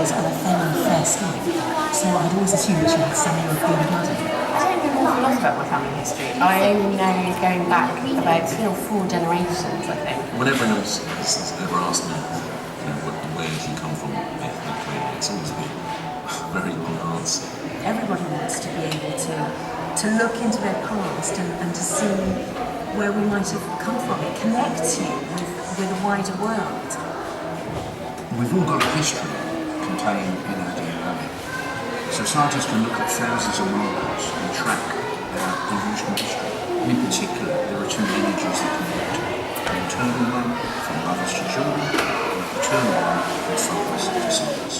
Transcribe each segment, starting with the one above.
was fairly fair skinned, so I'd always assumed that she had some European blood in her. I don't know an awful lot about my family history. I only know going back about 3 or 4 generations, I think. When everyone else has ever asked me, where did you come from ethnically, it's always been a very long answer. Everybody wants to be able to look into their past and to see where we might have come from. It connects you with a wider world. We've all got a history contained in our DNA. So scientists can look at thousands of markers and track our evolutionary history. And in particular, there are 2 lineages that connect. An internal one from mothers to children, and a paternal one from fathers to sons.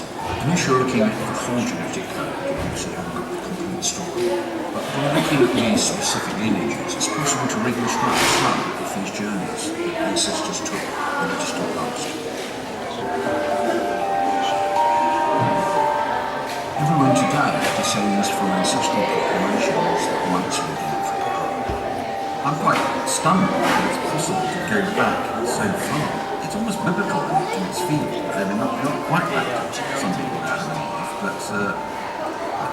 Unless you're looking at the whole genetic code, you obviously haven't got the complete story. But by looking at these specific lineages, it's possible to reconstruct the flow of these journeys that ancestors took in the distant past. Everyone today descends from ancestral populations that once lived in Africa. I'm quite stunned that it's possible to go back so far. It's almost biblical in its field. I mean, not quite back to some people out of life, but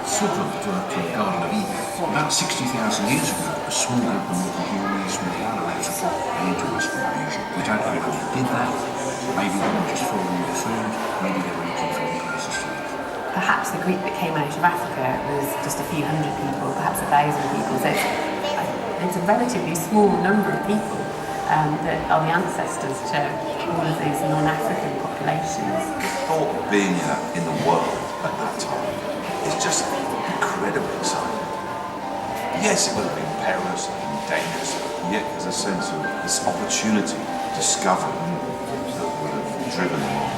sort of to the Garden of Eden. About 60,000 years ago, a small group of northern humans moved out of Africa and into Western Asia. We don't know how they did that. Maybe they were just following their food. Maybe they were looking for new places to live. Perhaps the group that came out of Africa was just a few hundred people, perhaps 1,000 people. So it's a relatively small number of people that are the ancestors to all of these non-African populations. The thought of being in the world at that time is just incredibly exciting. Yes, it would have been perilous and dangerous, but yet there's a sense of this opportunity to discover that would have driven them on.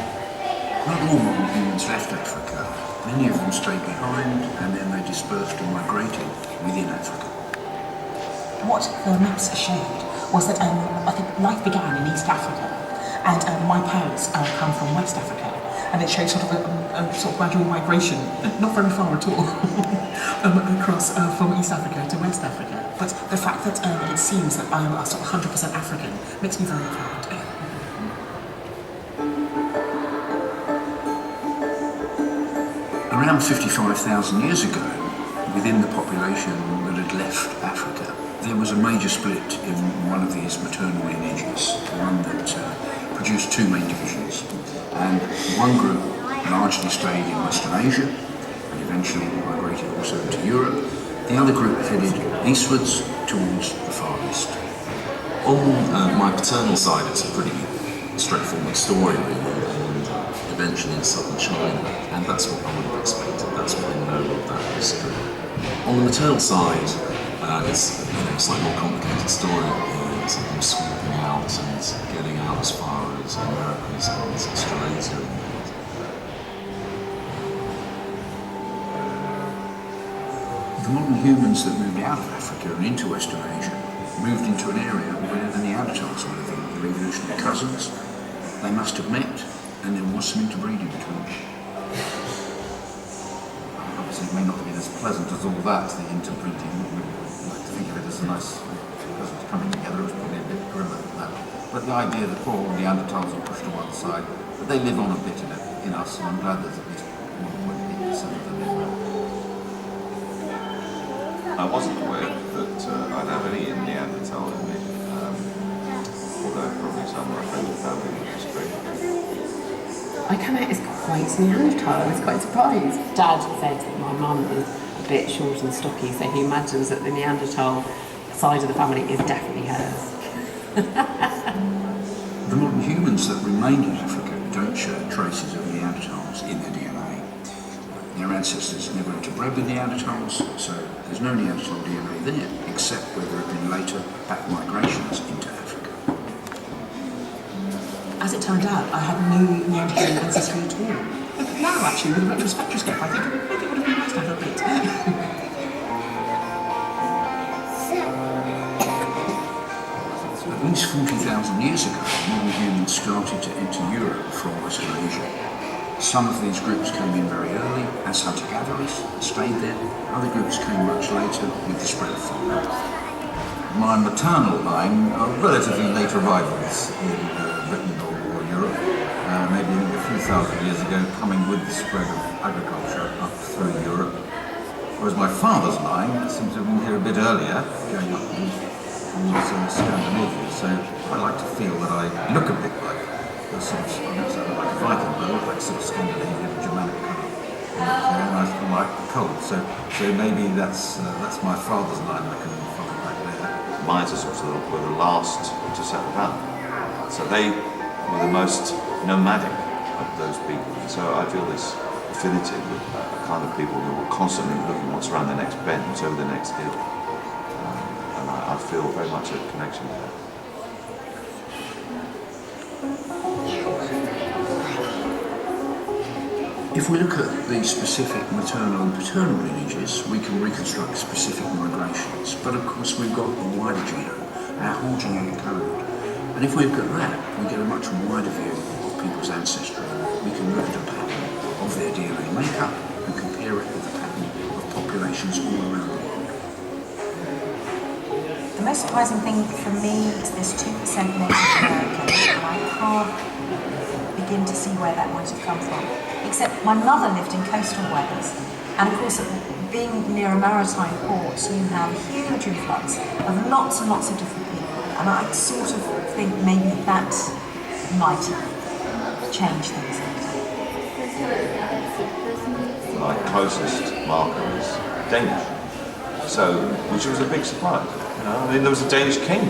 Not all modern humans left Africa. Many of them stayed behind and then they dispersed and migrated within Africa. What the maps showed was that I think life began in East Africa, and my parents come from West Africa, and it showed sort of a sort of gradual migration, not very far at all, across from East Africa to West Africa. But the fact that it seems that I'm a sort of 100% African makes me very proud. Around 55,000 years ago, within the population that had left Africa, there was a major split in one of these maternal lineages, one that produced 2 main divisions. And one group largely stayed in Western Asia and eventually migrated also into Europe. The other group headed eastwards towards the Far East. On my paternal side, it's a pretty straightforward story, really, and eventually in southern China, and that's what I would have expected. That's what I know of that history. On the maternal side, it's a slightly more complicated story. It's them sweeping out and getting out as far as Americas and Australasia. The modern humans that moved out of Africa and into Western Asia moved into an area where the Neanderthals were living, their evolutionary cousins. They must have met, and there was some interbreeding between them. Obviously, it may not be as pleasant as all that, the interbreeding. We like to think of it as a nice cousins coming together. It was probably a bit grimmer than that. But the idea that poor Neanderthals were pushed to one side, but they live on a bit in us, and I'm glad there's at least 1.8% of them in there. I wasn't aware that I'd have any Neanderthal in me, although probably some of my friends and family would disagree. I come out as quite Neanderthal. I was quite surprised. Dad said that my mum is a bit short and stocky, so he imagines that the Neanderthal side of the family is definitely hers. The modern humans that remained in Africa don't show traces of Neanderthals in their DNA. Their ancestors never interbred with Neanderthals, so there's no Neanderthal DNA there, except where there have been later back migrations into Africa. As it turned out, I had no Neanderthal ancestry at all. But now, actually, with a retrospectroscope, I think maybe it would have been nice to have a bit. At least 40,000 years ago, modern humans started to enter Europe from Western Asia. Some of these groups came in very early as hunter-gatherers, stayed there. Other groups came much later with the spread of farming. My maternal line are relatively late arrivals in Britain or Europe. maybe a few thousand years ago, coming with the spread of agriculture up through Europe. Whereas my father's line seems to have been here a bit earlier, going up towards Scandinavia. So I like to feel that I look a bit like a sort of, I don't say like a Viking, but I look like sort of Scandinavian, Germanic colour. And I like the cold. So maybe that's my father's line. I can follow back there. Mises were the last to settle down. So they were the most nomadic of those people. So I feel this affinity with a kind of people who were constantly looking what's around the next bend, what's over the next hill. And I feel very much a connection with that. If we look at the specific maternal and paternal lineages, we can reconstruct specific migrations. But of course we've got the wider genome, our whole genetic code. And if we look at that, we get a much wider view of people's ancestry. We can look at a pattern of their DNA makeup and compare it with the pattern of populations all around the world. The most surprising thing for me is this 2% Native American, and I can't begin to see where that might have come from. Except my mother lived in coastal Wales, and of course, being near a maritime port, you have huge influx of lots and lots of different people, and I sort of think maybe that might change things. My closest marker is Danish. So, which was a big surprise. You know, I mean, there was a Danish king. I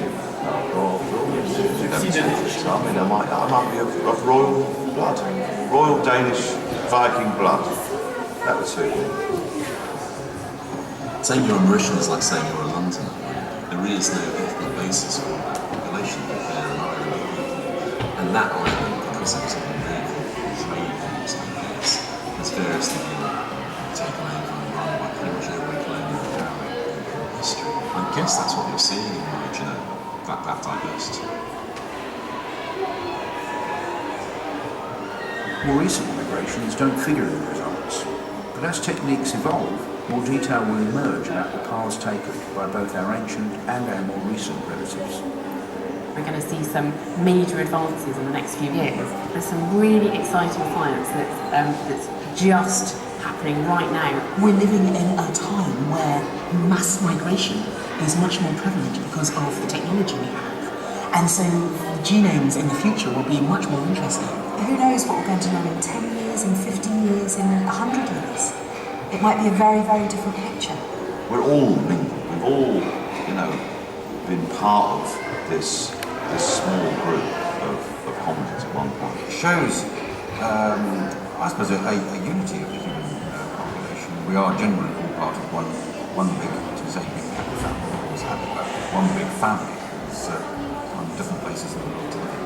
mean, I might be of royal blood, royal Danish Viking blood. That would suit me. Saying you're a Mauritian is like saying you're a Londoner. There is no ethnic basis for that population. They're an island people. And that island, because it was on the move, trade routes and this, has variously been taken over and run by pretty much every colonial power in history. I guess that's what you're seeing in my genome, that diversity. More recent migrations don't figure in the results, but as techniques evolve, more detail will emerge about the paths taken by both our ancient and our more recent relatives. We're going to see some major advances in the next few years. There's some really exciting science that's just happening right now. We're living in a time where mass migration is much more prevalent because of the technology we have. And so genomes in the future will be much more interesting. Who knows what we're going to know in 10 years, in 15 years, in 100 years? It might be a very, very different picture. We're all mingled. We've all, been part of this small group of hominids at one point. It shows, I suppose, a unity of the human population. We are generally all part of one big, to say big happy family, one big family. It's from different places in the world today.